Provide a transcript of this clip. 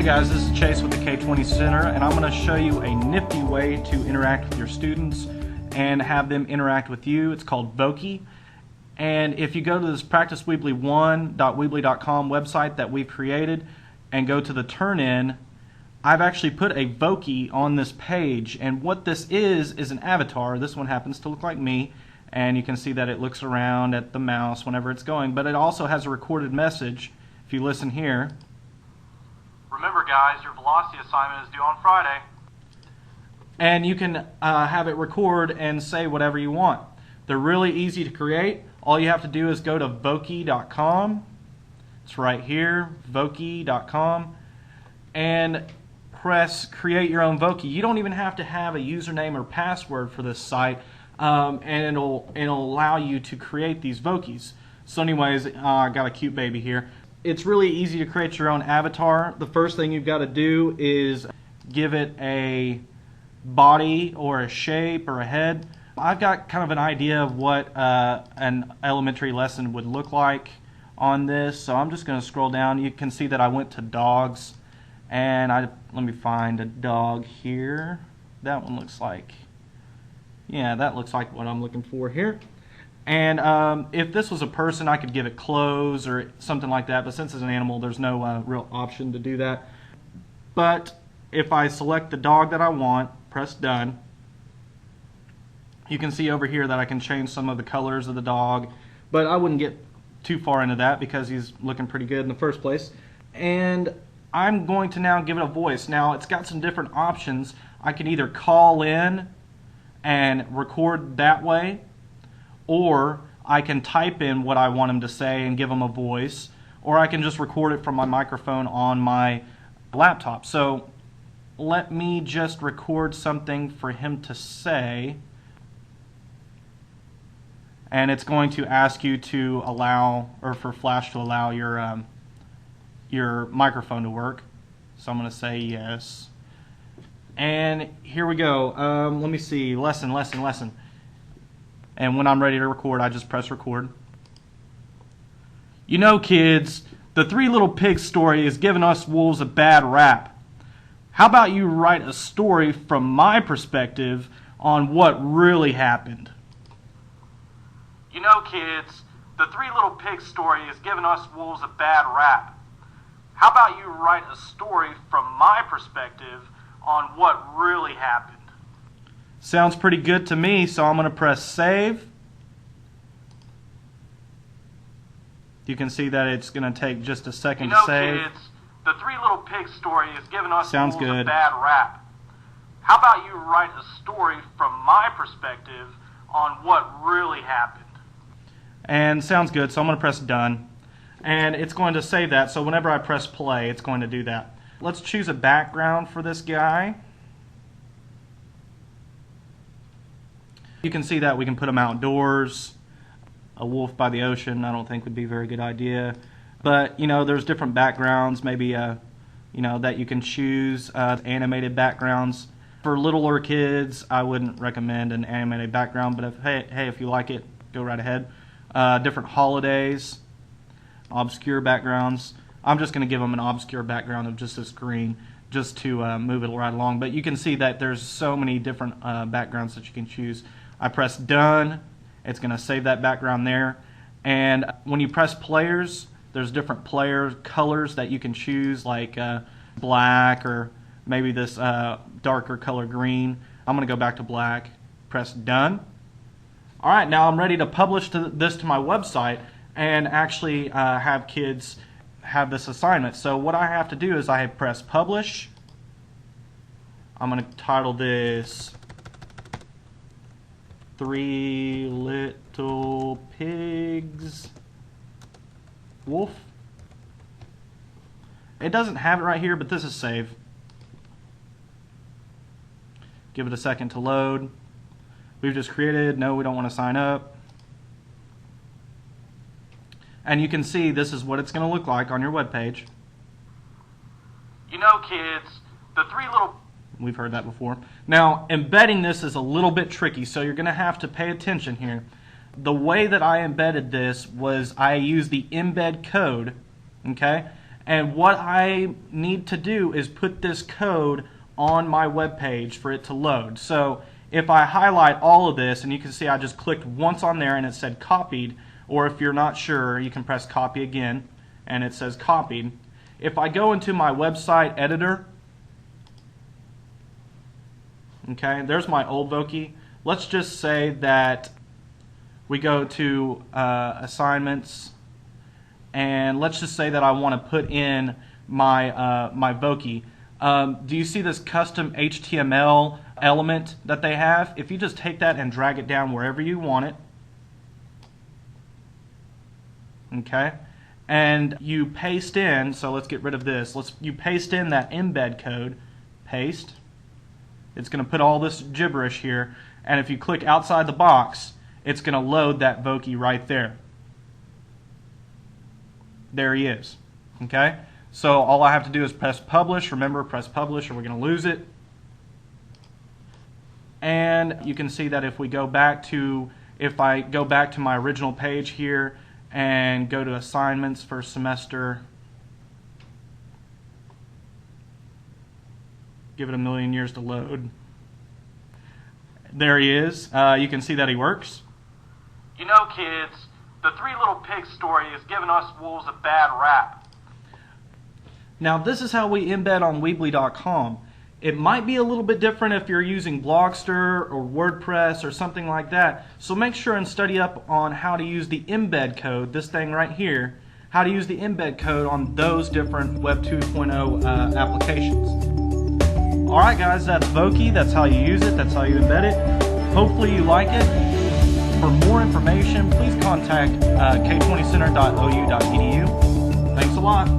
guys, this is Chase with the K20 Center, and I'm going to show you a nifty way to interact with your students and have them interact with you. It's called Voki. And if you go to this practiceweebly1.weebly.com website that we've created and go to the turn-in, I've actually put a Voki on this page, and what this is an avatar. This one happens to look like me, and you can see that it looks around at the mouse whenever it's going, but it also has a recorded message. If you listen here, remember guys, your velocity assignment is due on Friday. And you can have it record and say whatever you want. They're really easy to create. All you have to do is go to Voki.com. It's right here, Voki.com, and press create your own Voki. You don't even have to have a username or password for this site, and it'll allow you to create these Vokis. So anyways, I got a cute baby here. It's really easy to create your own avatar. The first thing you've got to do is give it a body or a shape or a head. I've got kind of an idea of what an elementary lesson would look like on this, so I'm just going to scroll down. You can see that I went to dogs, and let me find a dog here. That one looks like, yeah, that looks like what I'm looking for here. And if this was a person, I could give it clothes or something like that, but since it's an animal, there's no real option to do that. But if I select the dog that I want, press done, you can see over here that I can change some of the colors of the dog, but I wouldn't get too far into that because he's looking pretty good in the first place. And I'm going to now give it a voice. Now it's got some different options. I can either call in and record that way, or I can type in what I want him to say and give him a voice, or I can just record it from my microphone on my laptop. So let me just record something for him to say, and it's going to ask you to allow, or for Flash to allow your microphone to work. So I'm going to say yes. And here we go. Let me see. Lesson. And when I'm ready to record, I just press record. You know, kids, the Three Little Pigs story is giving us wolves a bad rap. How about you write a story from my perspective on what really happened? You know, kids, the Three Little Pigs story is giving us wolves a bad rap. How about you write a story from my perspective on what really happened? Sounds pretty good to me, so I'm going to press save. You can see that it's going to take just a second to save. You know, kids, the Three Little Pigs story is giving us Sounds wolves good. a bad rap. How about you write a story from my perspective on what really happened? And sounds good, so I'm going to press done. And it's going to save that, so whenever I press play, it's going to do that. Let's choose a background for this guy. You can see that we can put him outdoors. A wolf by the ocean, I don't think would be a very good idea. But, you know, there's different backgrounds, maybe, you know, that you can choose, animated backgrounds. For littler kids, I wouldn't recommend an animated background, but if you like it, go right ahead. Different holidays, obscure backgrounds. I'm just going to give them an obscure background of just this green, just to move it right along. But you can see that there's so many different backgrounds that you can choose. I press done. It's going to save that background there. And when you press players, there's different player colors that you can choose, like black or maybe this darker color green. I'm going to go back to black. Press done. All right, now I'm ready to publish this to my website and actually have kids have this assignment. So what I have to do is I press publish. I'm going to title this Three Little Pigs Wolf. It doesn't have it right here, but this is save. Give it a second to load. We've just created, no, we don't want to sign up. And you can see this is what it's going to look like on your web page. You know, kids, the Three Little... We've heard that before. Now, embedding this is a little bit tricky, so you're going to have to pay attention here. The way that I embedded this was I used the embed code, okay? And what I need to do is put this code on my web page for it to load. So if I highlight all of this, and you can see I just clicked once on there and it said copied, or if you're not sure, you can press copy again and it says copied. If I go into my website editor, okay, there's my old Voki. Let's just say that we go to assignments, and let's just say that I want to put in my my Voki. Do you see this custom HTML element that they have? If you just take that and drag it down wherever you want it, okay, and you paste in, so let's get rid of this. You paste in that embed code, paste. It's going to put all this gibberish here, and if you click outside the box, it's going to load that Voki right there. There he is. Okay? So all I have to do is press publish. Remember, press publish or we're going to lose it. And you can see that if I go back to my original page here and go to assignments for semester, give it a million years to load. There he is. You can see that he works. You know, kids, the Three Little Pigs story has given us wolves a bad rap. Now this is how we embed on Weebly.com. It might be a little bit different if you're using Blogster or WordPress or something like that. So make sure and study up on how to use the embed code, this thing right here, how to use the embed code on those different Web 2.0 applications. Alright guys, that's Voki. That's how you use it. That's how you embed it. Hopefully you like it. For more information, please contact k20center.ou.edu. Thanks a lot.